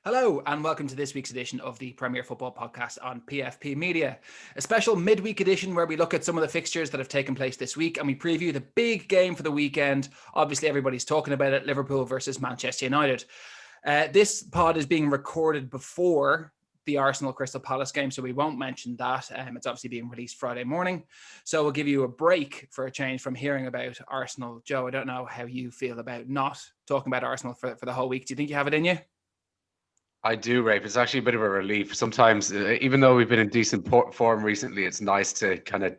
Hello and welcome to this week's edition of the Premier Football Podcast on PFP Media, a special midweek edition where we look at some of the fixtures that have taken place this week and we preview the big game for the weekend. Obviously, everybody's talking about it, Liverpool versus Manchester United. This pod is being recorded before the Arsenal Crystal Palace game, so we won't mention that. It's obviously being released Friday morning, so we'll give you a break for a change from hearing about Arsenal. Joe, I don't know how you feel about not talking about Arsenal for the whole week. Do you think you have it in you? I do, Rafe. It's actually a bit of a relief. Sometimes, even though we've been in decent form recently, it's nice to kind of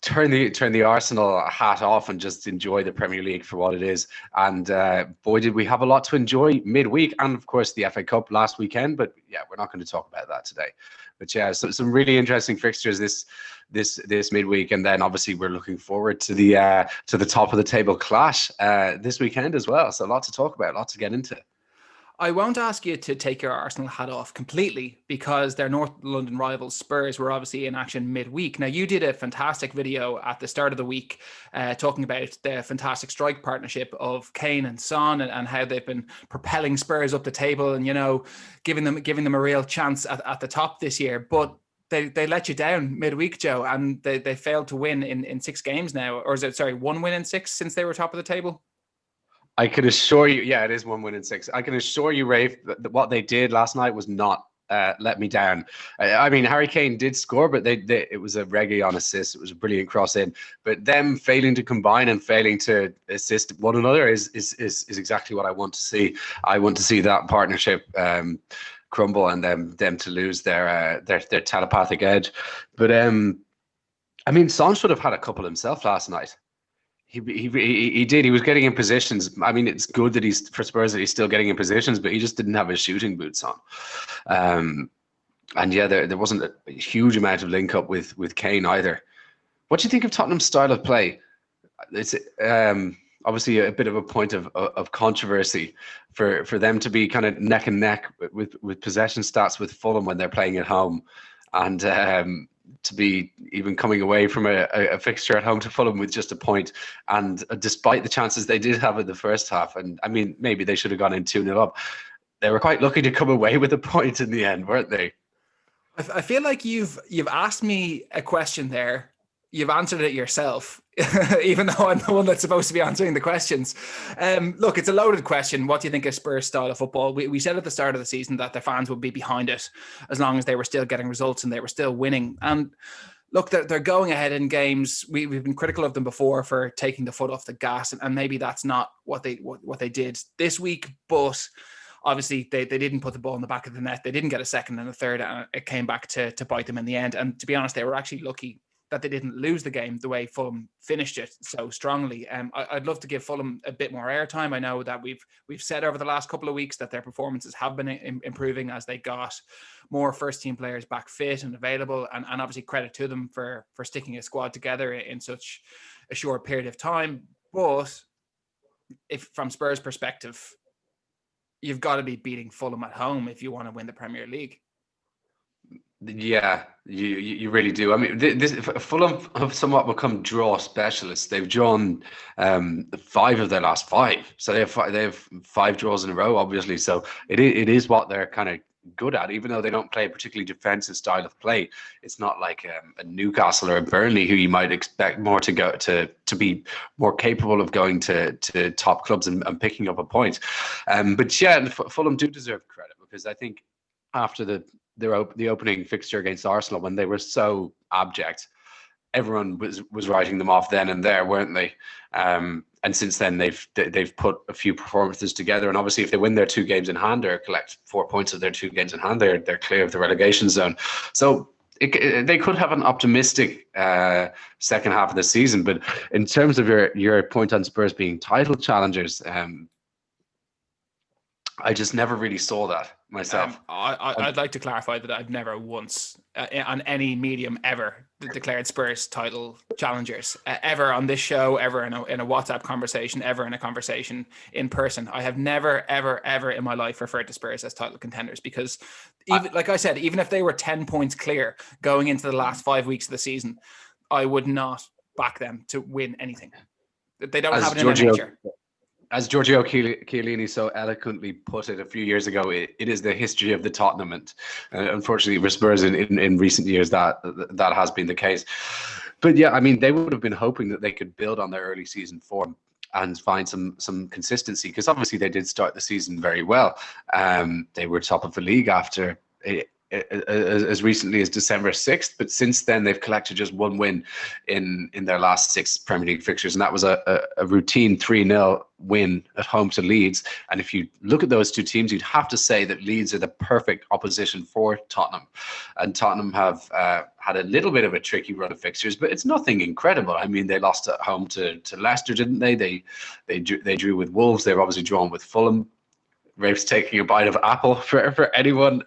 turn the Arsenal hat off and just enjoy the Premier League for what it is. And boy, did we have a lot to enjoy midweek, and of course the FA Cup last weekend. But yeah, we're not going to talk about that today. But yeah, so some really interesting fixtures this midweek, and then obviously we're looking forward to the top of the table clash this weekend as well. So a lot to talk about, a lot to get into. I won't ask you to take your Arsenal hat off completely because their North London rivals Spurs were obviously in action midweek. Now, you did a fantastic video at the start of the week talking about the fantastic strike partnership of Kane and Son and how they've been propelling Spurs up the table and, you know, giving them a real chance at the top this year. But they let you down midweek, Joe, and they failed to win in 6 games now. Or is it, sorry, 1 win in 6 since they were top of the table? I can assure you, yeah, it is 1 win in 6. I can assure you, Rafe, that what they did last night was not let me down. I mean, Harry Kane did score, but it was a Reguilón assist. It was a brilliant cross in. But them failing to combine and failing to assist one another is exactly what I want to see. I want to see that partnership crumble and them to lose their telepathic edge. But I mean, Son should have had a couple himself last night. He did. He was getting in positions. I mean, it's good that for Spurs that he's still getting in positions, but he just didn't have his shooting boots on. And yeah, there wasn't a huge amount of link up with Kane either. What do you think of Tottenham's style of play? It's obviously a bit of a point of controversy for them to be kind of neck and neck with possession stats with Fulham when they're playing at home, and to be even coming away from a fixture at home to Fulham with just a point, and despite the chances they did have in the first half, and I mean, maybe they should have gone in 2-0 up, they were quite lucky to come away with a point in the end, weren't they? I feel like you've asked me a question there. You've answered it yourself, even though I'm the one that's supposed to be answering the questions. Look, it's a loaded question. What do you think of Spurs' style of football? We said at the start of the season that their fans would be behind it as long as they were still getting results and they were still winning. And look, they're going ahead in games. We've been critical of them before for taking the foot off the gas, and maybe that's not what they did this week. But obviously, they didn't put the ball in the back of the net. They didn't get a second and a third, and it came back to bite them in the end. And to be honest, they were actually lucky that they didn't lose the game the way Fulham finished it so strongly. I'd love to give Fulham a bit more airtime. I know that we've said over the last couple of weeks that their performances have been improving as they got more first-team players back fit and available, and obviously credit to them for sticking a squad together in such a short period of time. But if from Spurs' perspective, you've got to be beating Fulham at home if you want to win the Premier League. Yeah, you really do. I mean, Fulham have somewhat become draw specialists. They've drawn 5 of their last 5, so they have 5 draws in a row, obviously. So it is what they're kind of good at, even though they don't play a particularly defensive style of play. It's not like a Newcastle or a Burnley who you might expect more to go to be more capable of going to top clubs and picking up a point. But yeah, Fulham do deserve credit, because I think after the opening fixture against Arsenal, when they were so abject, everyone was writing them off then and there, weren't they? And since then they've put a few performances together, and obviously if they win their 2 games in hand or collect 4 points of their 2 games in hand, they're clear of the relegation zone. So they could have an optimistic second half of the season. But in terms of your point on Spurs being title challengers, I just never really saw that myself. I'd like to clarify that I've never once on any medium ever declared Spurs title challengers, ever on this show, ever in a WhatsApp conversation, ever in a conversation in person. I have never, ever, ever in my life referred to Spurs as title contenders, because even like I said, even if they were 10 points clear going into the last 5 weeks of the season, I would not back them to win anything. They don't have it in their nature. as Giorgio Chiellini so eloquently put it a few years ago, it is the history of the Tottenham, and unfortunately for Spurs in recent years that has been the case. But yeah, I mean, they would have been hoping that they could build on their early season form and find some consistency, because obviously they did start the season very well. They were top of the league after as recently as December 6th, but since then they've collected just one win in their last 6 Premier League fixtures, and that was a routine 3-0 win at home to Leeds. And if you look at those two teams, you'd have to say that Leeds are the perfect opposition for Tottenham, and Tottenham have had a little bit of a tricky run of fixtures, but it's nothing incredible. I mean, they lost at home to Leicester, didn't they? They drew with Wolves. They've obviously drawn with Fulham. Rafe's taking a bite of apple for anyone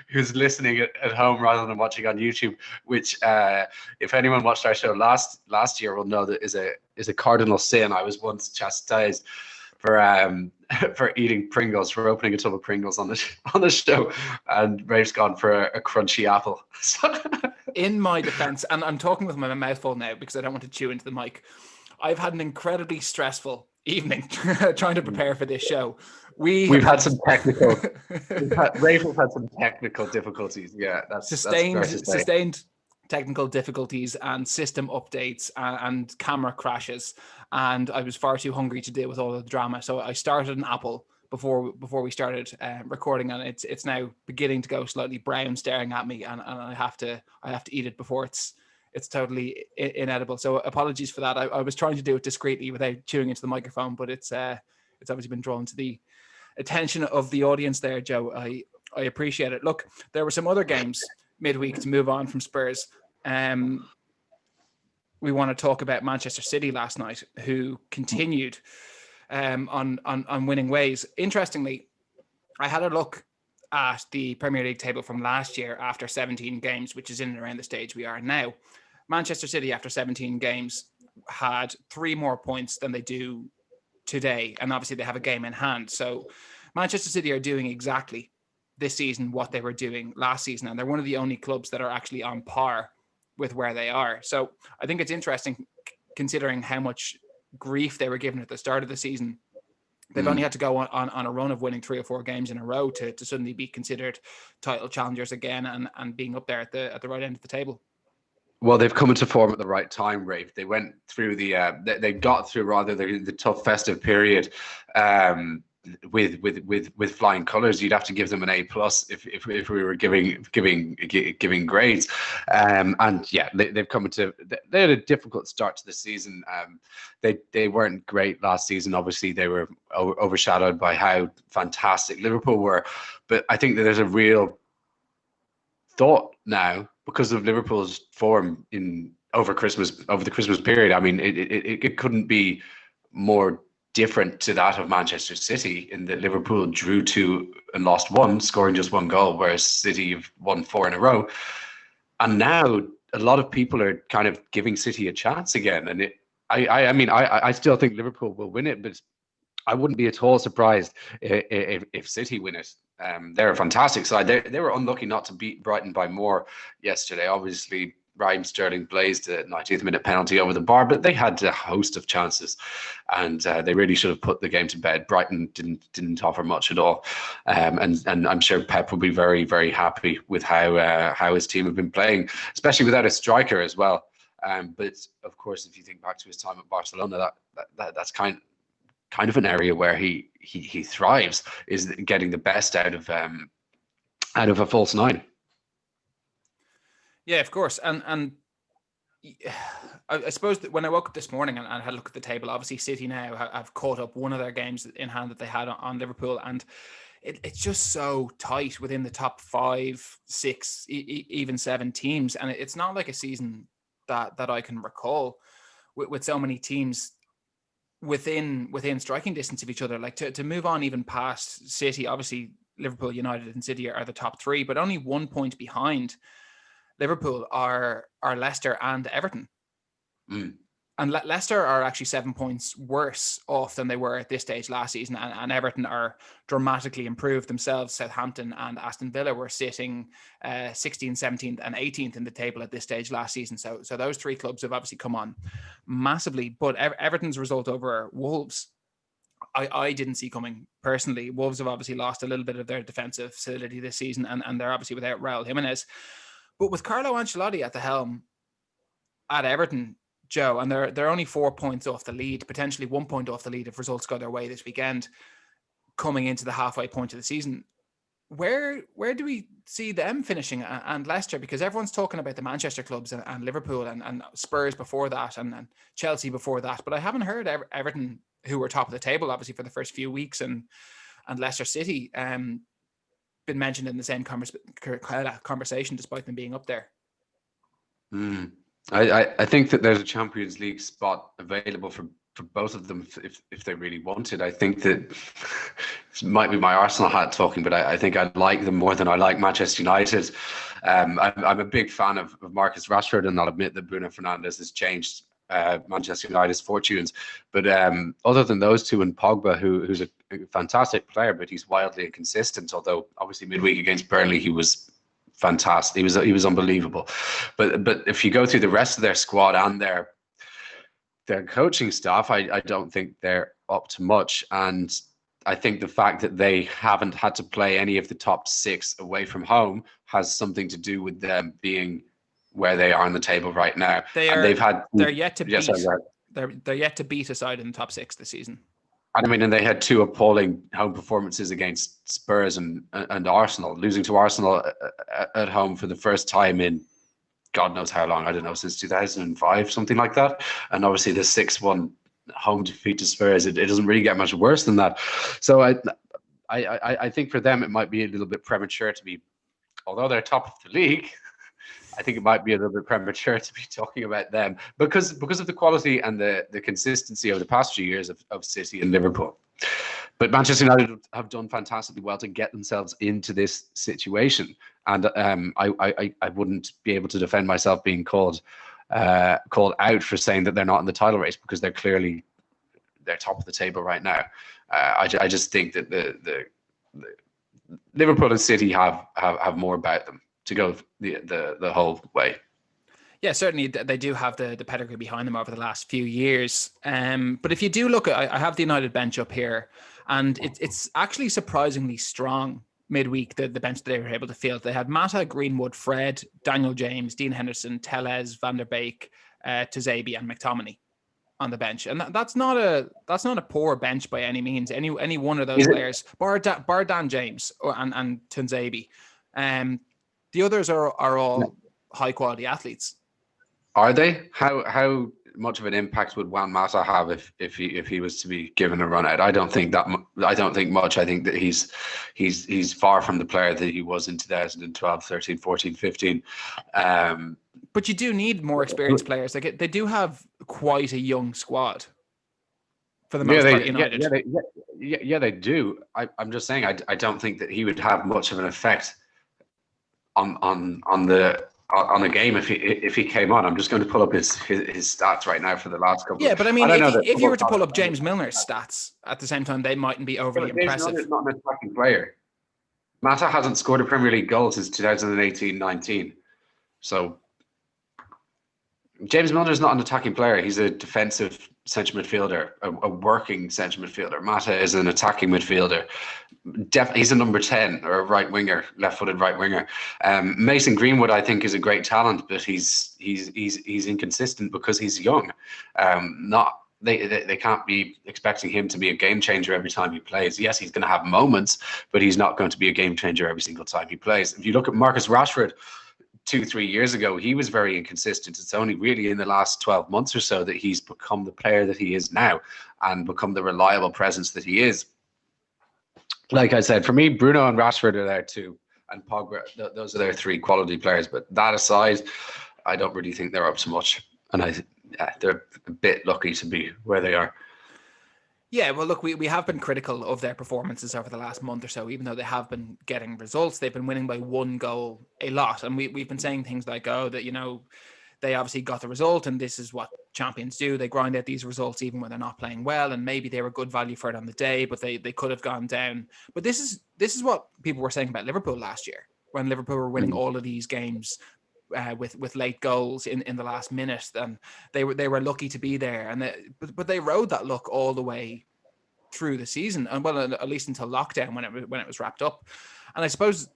who's listening at home rather than watching on YouTube, which if anyone watched our show last year will know that is a cardinal sin. I was once chastised for eating Pringles, for opening a tub of Pringles on the show, and Rafe's gone for a crunchy apple. In my defense, and I'm talking with my mouth full now because I don't want to chew into the mic, I've had an incredibly stressful evening trying to prepare for this show. We've had some technical. Rafe has had some technical difficulties. Yeah, that's sustained technical difficulties and system updates and camera crashes, and I was far too hungry to deal with all of the drama. So I started an apple before we started recording, and it's now beginning to go slightly brown, staring at me, and I have to eat it before it's totally inedible. So apologies for that. I was trying to do it discreetly without chewing into the microphone, but it's obviously been drawn to the attention of the audience there, Joe. I appreciate it. Look, there were some other games midweek to move on from Spurs. We want to talk about Manchester City last night, who continued on winning ways. Interestingly, I had a look at the Premier League table from last year after 17 games, which is in and around the stage we are now. Manchester City, after 17 games, had 3 more points than they do today, and obviously they have a game in hand. So Manchester City are doing exactly this season what they were doing last season, and they're one of the only clubs that are actually on par with where they are. So I think it's interesting, considering how much grief they were given at the start of the season. They've only had to go on a run of winning 3 or 4 games in a row to suddenly be considered title challengers again and being up there at the right end of the table. Well, they've come into form at the right time, Rafe. They went through they got through rather the tough festive period with flying colours. You'd have to give them an A+ if we were giving grades. And yeah, they've come into. They had a difficult start to the season. They weren't great last season. Obviously, they were overshadowed by how fantastic Liverpool were. But I think that there's a real thought now, because of Liverpool's form over the Christmas period. I mean, it couldn't be more different to that of Manchester City, in that Liverpool drew 2 and lost 1, scoring just 1 goal, whereas City have won 4 in a row. And now a lot of people are kind of giving City a chance again. And I still think Liverpool will win it, but I wouldn't be at all surprised if City win it. They're a fantastic side. They were unlucky not to beat Brighton by more yesterday. Obviously, Raheem Sterling blazed a 90th minute penalty over the bar, but they had a host of chances, and they really should have put the game to bed. Brighton didn't offer much at all, and I'm sure Pep will be very, very happy with how his team have been playing, especially without a striker as well. But of course, if you think back to his time at Barcelona, that's kind of an area where he thrives, is getting the best out of a false 9. Yeah, of course. And I suppose that when I woke up this morning and had a look at the table, obviously City now have caught up one of their games in hand that they had on Liverpool, and it's just so tight within the top 5, 6, even 7 teams. And it's not like a season that I can recall with so many teams within striking distance of each other. Like to move on even past City, obviously Liverpool, United and City are the top 3, but only 1 point behind Liverpool are Leicester and Everton. And Leicester are actually 7 points worse off than they were at this stage last season, and Everton are dramatically improved themselves. Southampton and Aston Villa were sitting 16th, 17th and 18th in the table at this stage last season. So those 3 clubs have obviously come on massively. But Everton's result over Wolves I didn't see coming personally. Wolves have obviously lost a little bit of their defensive solidity this season, and they're obviously without Raul Jimenez. But with Carlo Ancelotti at the helm at Everton, Joe, and they're only 4 points off the lead, potentially 1 point off the lead if results go their way this weekend, coming into the halfway point of the season. Where do we see them finishing, and Leicester? Because everyone's talking about the Manchester clubs and Liverpool and Spurs before that and Chelsea before that, but I haven't heard Everton, who were top of the table obviously for the first few weeks, and Leicester City been mentioned in the same conversation despite them being up there. I think that there's a Champions League spot available for both of them if they really wanted. I think that it might be my Arsenal hat talking, but I think I like them more than I like Manchester United. I'm a big fan of Marcus Rashford, and I'll admit that Bruno Fernandes has changed Manchester United's fortunes. But other than those two and Pogba, who's a fantastic player, but he's wildly inconsistent, although obviously midweek against Burnley he was fantastic. He was unbelievable. But if you go through the rest of their squad and their coaching staff, I don't think they're up to much. And I think the fact that they haven't had to play any of the top 6 away from home has something to do with them being where they are on the table right now. They're yet to beat. They're yet to beat a side in the top 6 this season. I mean, and they had 2 appalling home performances against Spurs and Arsenal, losing to Arsenal at home for the first time in God knows how long. I don't know, since 2005, something like that. And obviously the 6-1 home defeat to Spurs, it doesn't really get much worse than that. So I think for them it might be a little bit premature to be, although they're top of the league, I think it might be a little bit premature to be talking about them because of the quality and the consistency over the past few years of City and Liverpool. But Manchester United have done fantastically well to get themselves into this situation, and I wouldn't be able to defend myself being called out for saying that they're not in the title race, because they're top of the table right now. I just think that the Liverpool and City have more about them to go the whole way. Yeah, certainly they do have the pedigree behind them over the last few years. But if you do look at, I have the United bench up here, and it's actually surprisingly strong midweek, the bench that they were able to field. They had Mata, Greenwood, Fred, Daniel James, Dean Henderson, Tellez, Van der Beek, Tuzabi, and McTominay on the bench. And that's not a poor bench by any means. Any one of those players, bar Dan James and Tuzabi. The others are all high quality athletes. Are they? How much of an impact would Juan Mata have if he was to be given a run out? I don't think much. I think that he's far from the player that he was in 2012, 13, 14, 15. But you do need more experienced players. Like they do have quite a young squad for the most part. United. They do. I'm just saying I don't think that he would have much of an effect on the game if he came on. I'm just going to pull up his stats right now for the last couple. Yeah, but I mean, if you were to pull up James Milner's stats at the same time, they mightn't be overly impressive. James Milner's not an attacking player. Mata hasn't scored a Premier League goal since 2018-19. So James Milner's not an attacking player. He's a defensive central midfielder, a working central midfielder. Mata is an attacking midfielder. He's a number 10 or a right winger, left-footed right winger. Mason Greenwood, I think, is a great talent, but he's inconsistent because he's young. They can't be expecting him to be a game changer every time he plays. Yes, he's going to have moments, but he's not going to be a game changer every single time he plays. If you look at Marcus Rashford, 2-3 years ago, he was very inconsistent. It's only really in the last 12 months or so that he's become the player that he is now and become the reliable presence that he is. Like I said, for me, Bruno and Rashford are there too, and Pogba. Those are their 3 quality players. But that aside, I don't really think they're up to much, and they're a bit lucky to be where they are. Yeah, well, look, we have been critical of their performances over the last month or so. Even though they have been getting results, they've been winning by 1 goal a lot. And we've been saying things like, they obviously got the result, and this is what champions do. They grind out these results even when they're not playing well, and maybe they were good value for it on the day, but they could have gone down. But this is what people were saying about Liverpool last year, when Liverpool were winning all of these games with late goals in the last minute, and they were lucky to be there, and but they rode that luck all the way through the season, and well, at least until lockdown when it was wrapped up. And I suppose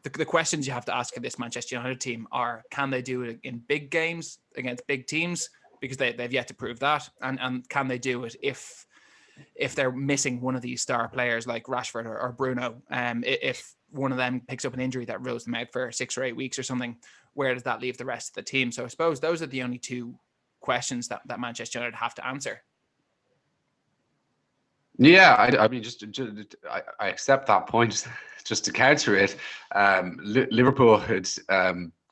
the questions you have to ask of this Manchester United team are: can they do it in big games against big teams? Because they've yet to prove that, and can they do it if they're missing one of these star players like Rashford or Bruno? If one of them picks up an injury that rules them out for 6 or 8 weeks or something, where does that leave the rest of the team? So I suppose those are the only two questions that Manchester United have to answer. Yeah, I mean, I accept that point. Just to counter it, Liverpool had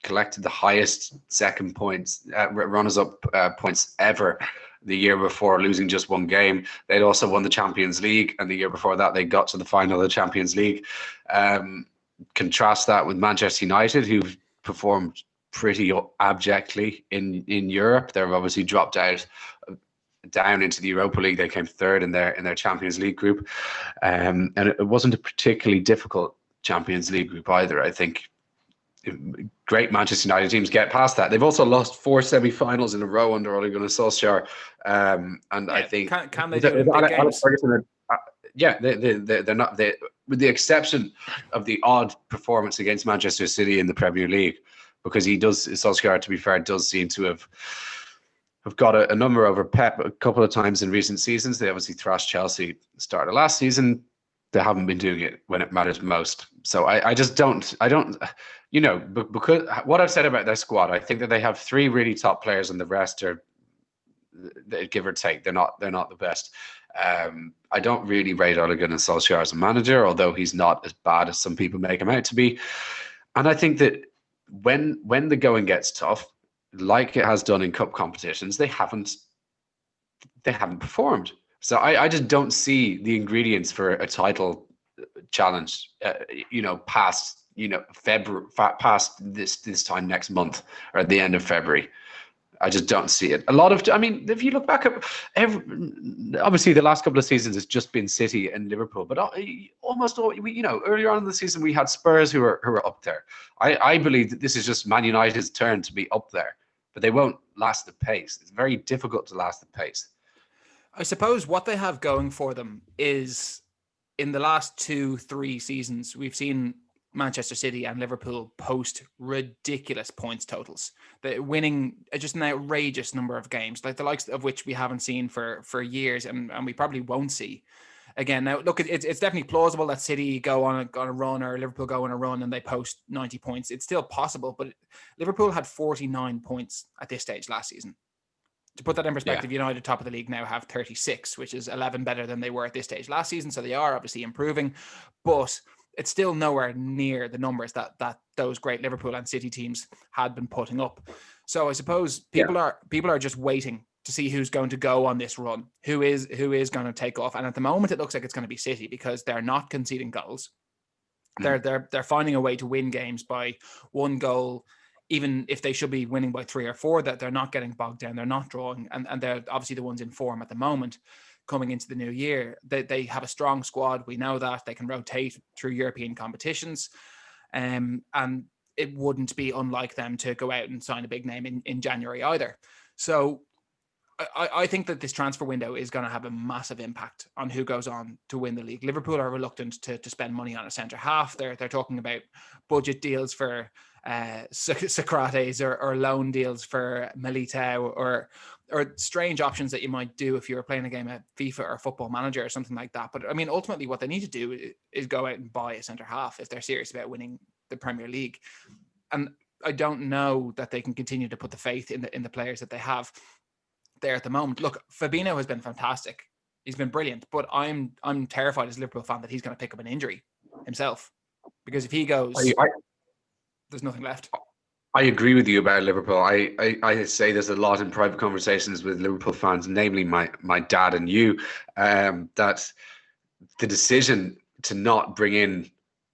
collected the highest second points, runners-up points ever the year before, losing just one game. They'd also won the Champions League, and the year before that, they got to the final of the Champions League. Contrast that with Manchester United, who've performed pretty abjectly in Europe. They've obviously dropped out down into the Europa League. They came third in their Champions League group, and it wasn't a particularly difficult Champions League group either. I think great Manchester United teams get past that. They've also lost 4 semi-finals in a row under Ole Gunnar Solskjaer, I think can they do it in big games? They're not. With the exception of the odd performance against Manchester City in the Premier League, because Solskjaer, to be fair, does seem to have got a number over Pep a couple of times in recent seasons. They obviously thrashed Chelsea at the start of last season. They haven't been doing it when it matters most. So I don't, because what I've said about their squad, I think that they have 3 really top players and the rest are, give or take, they're not the best. I don't really rate Ole Gunnar Solskjaer as a manager, although he's not as bad as some people make him out to be. And I think that when the going gets tough, like it has done in cup competitions, they haven't performed. So I just don't see the ingredients for a title challenge, past February, past this time next month or at the end of February. I just don't see it. If you look back at obviously the last couple of seasons, it's just been City and Liverpool, but almost all, earlier on in the season, we had Spurs who are up there. I believe that this is just Man United's turn to be up there, but they won't last the pace. It's very difficult to last the pace. I suppose what they have going for them is in the last 2-3 seasons, we've seen Manchester City and Liverpool post ridiculous points totals. They're winning just an outrageous number of games, like the likes of which we haven't seen for years, and we probably won't see again. Now, look, it's definitely plausible that City go on a run or Liverpool go on a run and they post 90 points. It's still possible, but Liverpool had 49 points at this stage last season. To put that in perspective, United, top of the league, now have 36, which is 11 better than they were at this stage last season. So they are obviously improving, but it's still nowhere near the numbers that those great Liverpool and City teams had been putting up. So I suppose people are just waiting to see who's going to go on this run, who is going to take off. And at the moment, it looks like it's going to be City, because they're not conceding goals. They're finding a way to win games by 1 goal. Even if they should be winning by 3 or 4, that they're not getting bogged down, they're not drawing, and they're obviously the ones in form at the moment coming into the new year. They have a strong squad. We know that they can rotate through European competitions, and it wouldn't be unlike them to go out and sign a big name in January either. So I think that this transfer window is going to have a massive impact on who goes on to win the league. Liverpool are reluctant to spend money on a centre half. They're talking about budget deals for Socrates or loan deals for Militao or strange options that you might do if you were playing a game of FIFA or Football Manager or something like that. But I mean, ultimately what they need to do is go out and buy a centre half if they're serious about winning the Premier League. And I don't know that they can continue to put the faith in the players that they have there at the moment. Look, Fabinho has been fantastic. He's been brilliant, but I'm terrified as a Liverpool fan that he's going to pick up an injury himself, because if he goes, there's nothing left. I agree with you about Liverpool. I say there's a lot in private conversations with Liverpool fans, namely my dad and you, that the decision to not bring in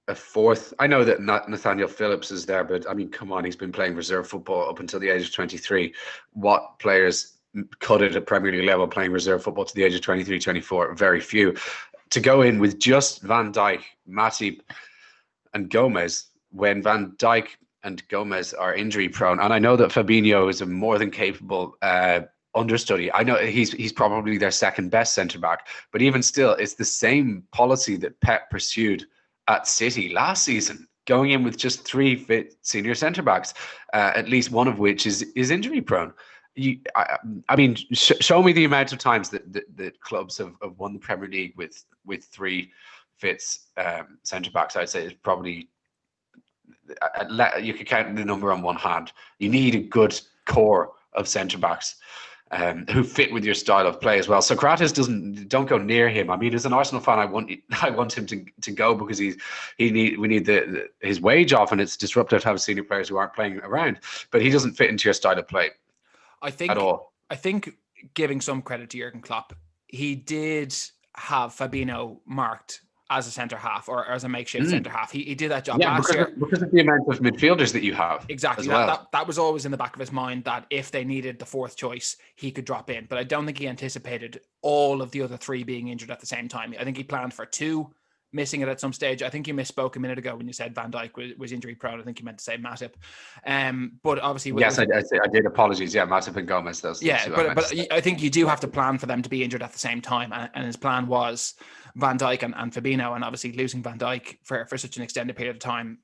a fourth. I know that Nathaniel Phillips is there, but I mean, come on, he's been playing reserve football up until the age of 23. What players cut it at Premier League level playing reserve football to the age of 23, 24? Very few. To go in with just Van Dijk, Matip, and Gomez, when Van Dijk and Gomez are injury prone, and I know that Fabinho is a more than capable understudy. I know he's probably their second best centre back, but even still, it's the same policy that Pep pursued at City last season, going in with just 3 fit senior centre backs, at least one of which is injury prone. I mean, show me the amount of times that clubs have won the Premier League with 3 fits centre backs. I'd say it's probably, you could count the number on one hand. You need a good core of centre backs who fit with your style of play as well. Socrates don't go near him. I mean, as an Arsenal fan, I want him to go because we need his wage off, and it's disruptive to have senior players who aren't playing around. But he doesn't fit into your style of play. I think at all. I think giving some credit to Jurgen Klopp, he did have Fabinho marked as a centre half or as a makeshift centre half. He did that job last year because of the amount of midfielders that you have. Exactly. As well. That was always in the back of his mind, that if they needed the 4th choice, he could drop in. But I don't think he anticipated all of the other 3 being injured at the same time. I think he planned for 2 missing it at some stage. I think you misspoke a minute ago when you said Van Dijk was injury prone. I think you meant to say Matip. But obviously, yes, I did. Apologies. Yeah, Matip and Gomez. But I think you do have to plan for them to be injured at the same time. And his plan was Van Dijk and Fabinho, and obviously losing Van Dijk for such an extended period of time.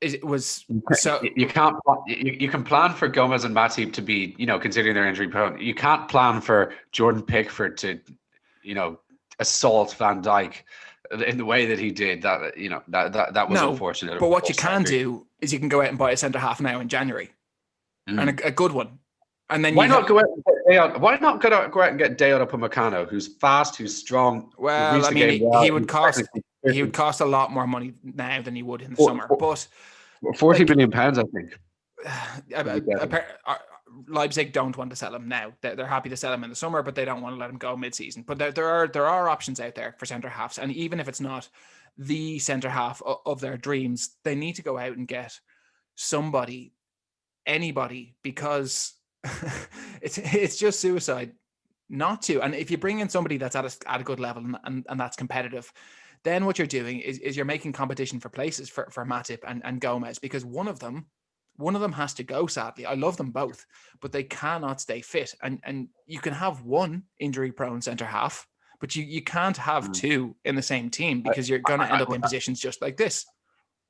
It was so you can plan for Gomez and Matip to be, considering their injury prone. You can't plan for Jordan Pickford to, assault Van Dijk in the way that he did. That was unfortunate. But what you can do is you can go out and buy a centre half now in January, and a good one. And then why not go out and get Dayot Upamecano, who's fast, who's strong? Well, I mean, he would cost a lot more money now than he would in the summer. But £40 million, I think. Leipzig don't want to sell him now. They're happy to sell him in the summer, but they don't want to let him go mid-season. But there are options out there for centre halves, and even if it's not the centre half of their dreams, they need to go out and get anybody, because it's just suicide not to. And if you bring in somebody that's at a good level and that's competitive, then what you're doing is you're making competition for places for Matip and Gomez, because one of them has to go, sadly. I love them both, but they cannot stay fit. And you can have one injury-prone centre-half, but you can't have 2 in the same team, because you're going to end up in positions just like this.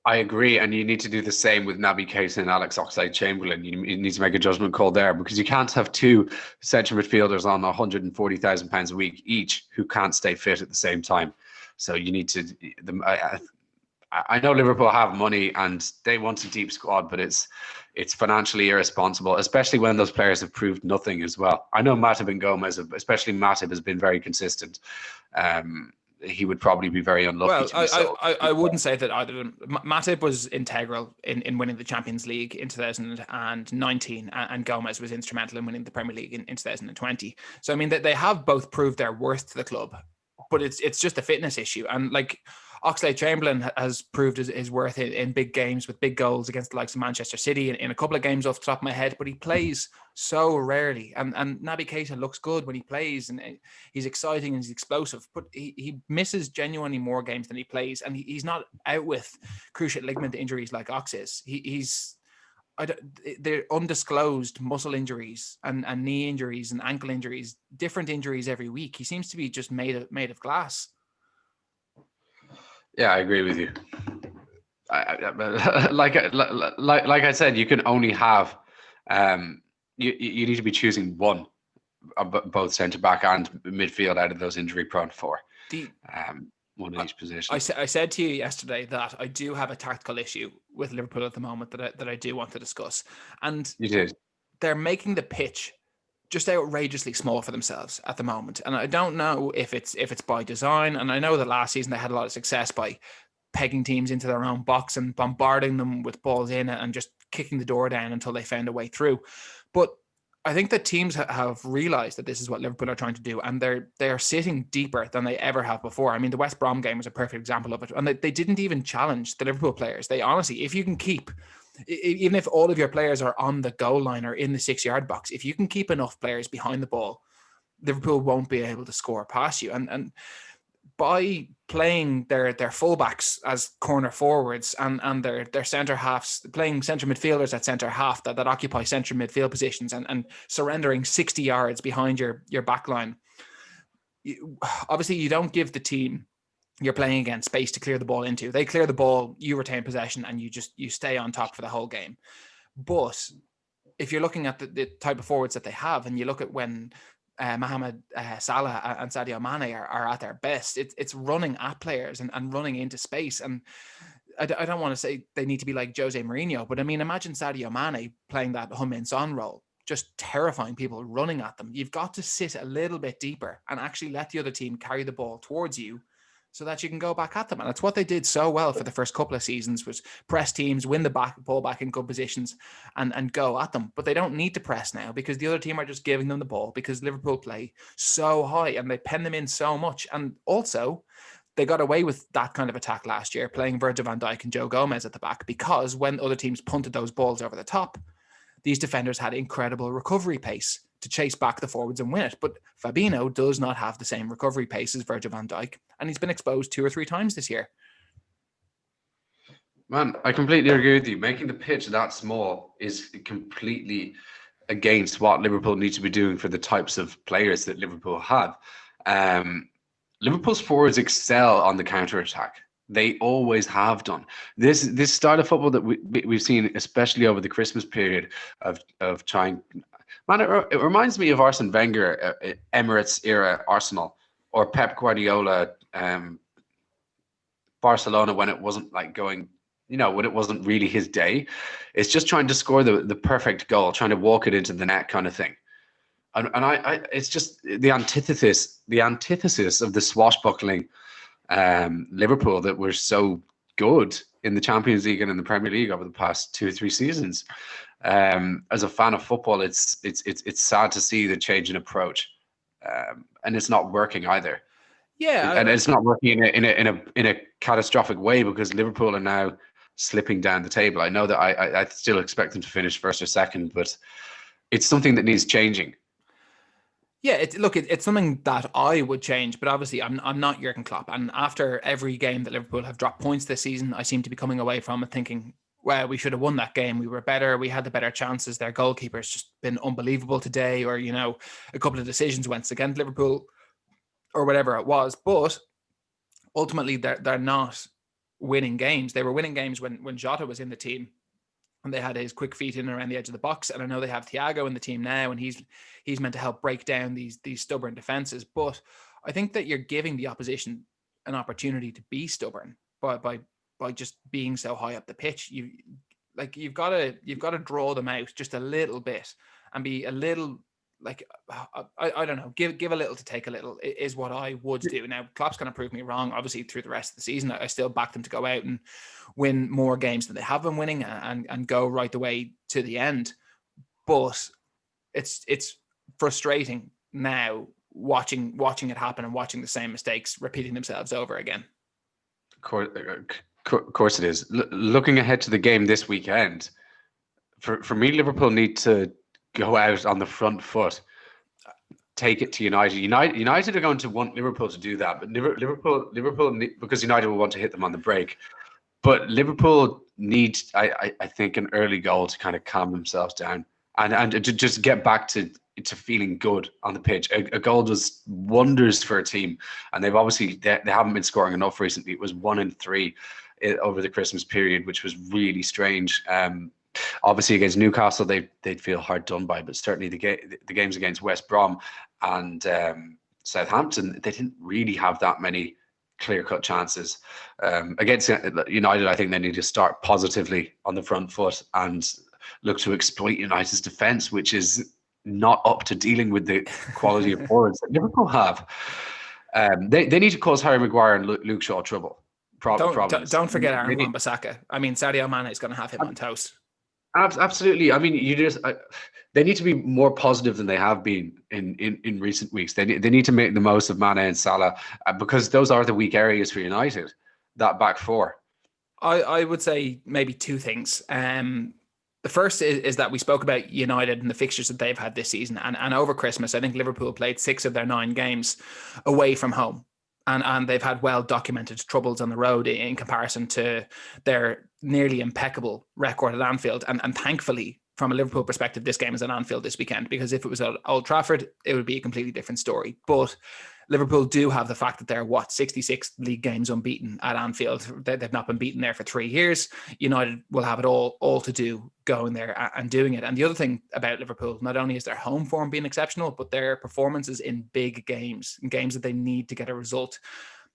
I agree, and you need to do the same with Naby Keita and Alex Oxlade-Chamberlain. You need to make a judgment call there, because you can't have 2 centre midfielders on £140,000 a week each who can't stay fit at the same time. So you need to... I know Liverpool have money and they want a deep squad, but it's financially irresponsible, especially when those players have proved nothing as well. I know Matip and Gomez, especially Matip, has been very consistent. He would probably be very unlucky. Well, I wouldn't say that either of them. Matip was integral in winning the Champions League in 2019, and Gomez was instrumental in winning the Premier League in 2020. So I mean, they have both proved their worth to the club, but it's just a fitness issue. And like, Oxlade-Chamberlain has proved his worth in big games with big goals against the likes of Manchester City in a couple of games off the top of my head, but he plays so rarely. And Naby Keita looks good when he plays, and he's exciting and he's explosive, but he misses genuinely more games than he plays, and he's not out with cruciate ligament injuries like Ox is. They're undisclosed muscle injuries and knee injuries and ankle injuries, different injuries every week. He seems to be just made of glass. Yeah, I agree with you. Like I said, you can only have you need to be choosing one, both centre back and midfield out of those injury prone 4. One in each position. I said to you yesterday that I do have a tactical issue with Liverpool at the moment that I do want to discuss, and you did. They're making the pitch just outrageously small for themselves at the moment. And I don't know if it's by design. And I know that last season they had a lot of success by pegging teams into their own box and bombarding them with balls in and just kicking the door down until they found a way through. But I think that teams have realized that this is what Liverpool are trying to do, and they are sitting deeper than they ever have before. I mean, the West Brom game was a perfect example of it. And they didn't even challenge the Liverpool players. They honestly, if you can keep, even if all of your players are on the goal line or in the 6-yard box, if you can keep enough players behind the ball, Liverpool won't be able to score past you. And by playing their fullbacks as corner forwards and their centre halves, playing centre midfielders at centre half that occupy centre midfield positions and surrendering 60 yards behind your back line. Obviously, you don't give the team you're playing against space to clear the ball into. They clear the ball, you retain possession, and you stay on top for the whole game. But if you're looking at the type of forwards that they have, and you look at when Mohamed Salah and Sadio Mane are at their best, it's running at players and running into space. And I don't want to say they need to be like Jose Mourinho, but I mean, imagine Sadio Mane playing that Heung-min Son role, just terrifying people, running at them. You've got to sit a little bit deeper and actually let the other team carry the ball towards you so that you can go back at them. And that's what they did so well for the first couple of seasons, was press teams, win the ball back in good positions and go at them. But they don't need to press now because the other team are just giving them the ball because Liverpool play so high and they pen them in so much. And also, they got away with that kind of attack last year, playing Virgil van Dijk and Joe Gomez at the back, because when other teams punted those balls over the top, these defenders had incredible recovery pace to chase back the forwards and win it. But Fabinho does not have the same recovery pace as Virgil van Dijk, and he's been exposed 2 or 3 times this year. Man, I completely agree with you. Making the pitch that small is completely against what Liverpool need to be doing for the types of players that Liverpool have. Liverpool's forwards excel on the counter-attack. They always have done. This style of football that we've seen, especially over the Christmas period, of trying. Man, it reminds me of Arsene Wenger, Emirates era Arsenal, or Pep Guardiola, Barcelona, when it wasn't like going, when it wasn't really his day. It's just trying to score the perfect goal, trying to walk it into the net kind of thing. And I it's just the antithesis of the swashbuckling Liverpool that were so good in the Champions League and in the Premier League over the past 2 or 3 seasons. As a fan of football, it's sad to see the change in approach, and it's not working either. Yeah, and it's not working in a catastrophic way, because Liverpool are now slipping down the table. I know that I still expect them to finish first or second, but it's something that needs changing. Yeah, it's something that I would change, but obviously I'm not Jurgen Klopp. And after every game that Liverpool have dropped points this season, I seem to be coming away from it thinking, well, we should have won that game. We were better. We had the better chances. Their goalkeeper's just been unbelievable today, or, a couple of decisions went against Liverpool or whatever it was. But ultimately, they're not winning games. They were winning games when Jota was in the team, and they had his quick feet in and around the edge of the box. And I know they have Thiago in the team now, and he's meant to help break down these stubborn defenses. But I think that you're giving the opposition an opportunity to be stubborn by just being so high up the pitch. You've got to draw them out just a little bit and be a little, like, I don't know, give a little to take a little is what I would do. Now, Klopp's going to prove me wrong. Obviously, through the rest of the season, I still back them to go out and win more games than they have been winning and go right the way to the end. But it's frustrating now watching it happen and watching the same mistakes repeating themselves over again. Of course it is. Looking ahead to the game this weekend, for me, Liverpool need to go out on the front foot, take it to United. United are going to want Liverpool to do that, but Liverpool, because United will want to hit them on the break. But Liverpool need, I think, an early goal to kind of calm themselves down and to just get back to feeling good on the pitch. A goal does wonders for a team, and they haven't been scoring enough recently. It was 1 in 3 over the Christmas period, which was really strange. Obviously against Newcastle, they'd feel hard done by, but certainly the games against West Brom and Southampton, they didn't really have that many clear-cut chances. Against United, I think they need to start positively on the front foot and look to exploit United's defence, which is not up to dealing with the quality of forwards that Liverpool have. They need to cause Harry Maguire and Luke Shaw trouble. Don't forget Aaron Wan-Bissaka. I mean, Sadio Mane is going to have him on toast. Absolutely. I mean, they need to be more positive than they have been in recent weeks. They need to make the most of Mane and Salah, because those are the weak areas for United, that back four. I would say maybe 2 things. The first is that we spoke about United and the fixtures that they've had this season. And over Christmas, I think Liverpool played 6 of their 9 games away from home. And they've had well-documented troubles on the road in comparison to their nearly impeccable record at Anfield. And thankfully, from a Liverpool perspective, this game is at Anfield this weekend, because if it was at Old Trafford, it would be a completely different story. But Liverpool do have the fact that they're 66 league games unbeaten at Anfield. They've not been beaten there for 3 years. United will have it all to do going there and doing it. And the other thing about Liverpool, not only is their home form being exceptional, but their performances in big games, in games that they need to get a result,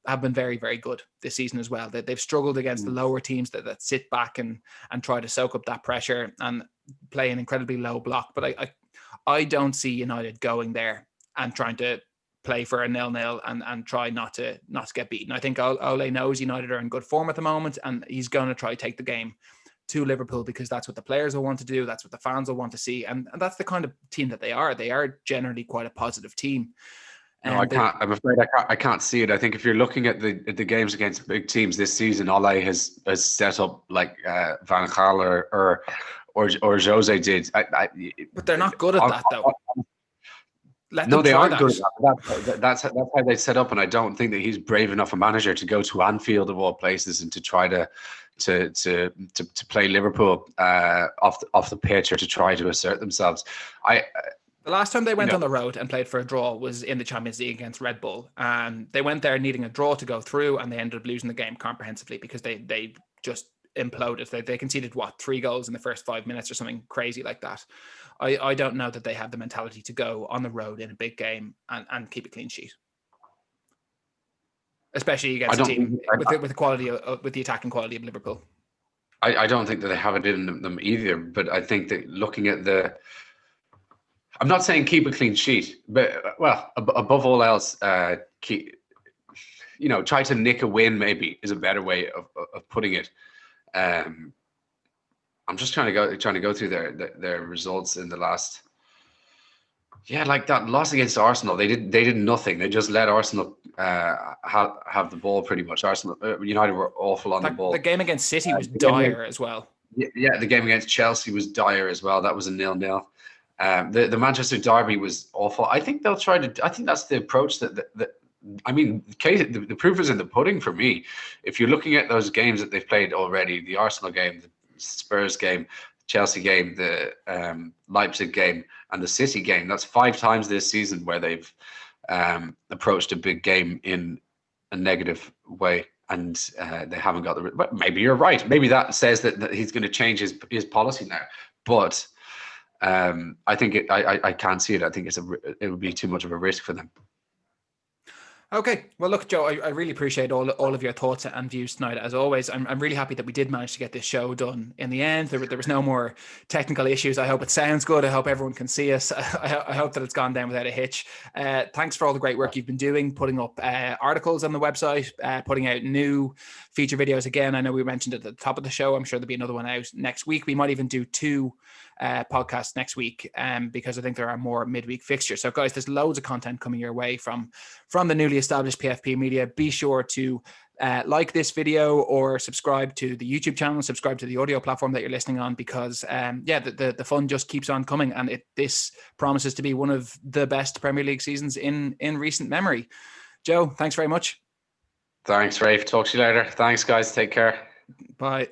have been very, very good this season as well. They've struggled against the lower teams that sit back and try to soak up that pressure and play an incredibly low block. But I don't see United going there and trying to play for a 0-0 and try not to get beaten. I think Ole knows United are in good form at the moment, and he's going to try to take the game to Liverpool, because that's what the players will want to do. That's what the fans will want to see. And that's the kind of team that they are. They are generally quite a positive team. No, I can't. I'm afraid I can't see it. I think if you're looking at the games against big teams this season, Ole has set up like Van Gaal or Jose did. But they're not good at that, though. No, they are good. That's how they set up, and I don't think that he's brave enough a manager to go to Anfield of all places and to try to play Liverpool off the pitch, or to try to assert themselves. The last time they went on the road and played for a draw was in the Champions League against Red Bull, and they went there needing a draw to go through, and they ended up losing the game comprehensively because they just imploded. They conceded 3 goals in the first 5 minutes or something crazy like that. I don't know that they have the mentality to go on the road in a big game and keep a clean sheet, especially against a team with the quality with the attacking quality of Liverpool. I don't think that they have it in them either. But I think that looking at I'm not saying keep a clean sheet, but above all else, try to nick a win. Maybe is a better way of putting it. I'm just trying to go through their results in the last. Yeah, like that loss against Arsenal, they did nothing. They just let Arsenal have the ball pretty much. United were awful on the ball. The game against City was dire as well. Yeah, the game against Chelsea was dire as well. That was a 0-0. The Manchester derby was awful. I think they'll try to. I think that's the approach the proof is in the pudding for me. If you're looking at those games that they've played already, the Arsenal game, the Spurs game, the Chelsea game, the Leipzig game, and the City game, that's 5 times this season where they've approached a big game in a negative way, and they haven't got the. But maybe you're right. Maybe that says that he's going to change his policy now. But I think I can't see it. I think it would be too much of a risk for them. Okay. Well, look, Joe, I really appreciate all of your thoughts and views tonight. As always, I'm really happy that we did manage to get this show done in the end. There was no more technical issues. I hope it sounds good. I hope everyone can see us. I hope that it's gone down without a hitch. Thanks for all the great work you've been doing, putting up articles on the website, putting out new feature videos. Again, I know we mentioned it at the top of the show. I'm sure there'll be another one out next week. We might even do 2 podcasts next week because I think there are more midweek fixtures. So guys, there's loads of content coming your way from the newly established PFP Media. Be sure to like this video or subscribe to the YouTube channel, subscribe to the audio platform that you're listening on, because the fun just keeps on coming, and this promises to be one of the best Premier League seasons in recent memory. Joe, thanks very much. Thanks, Rafe. Talk to you later. Thanks, guys. Take care. Bye.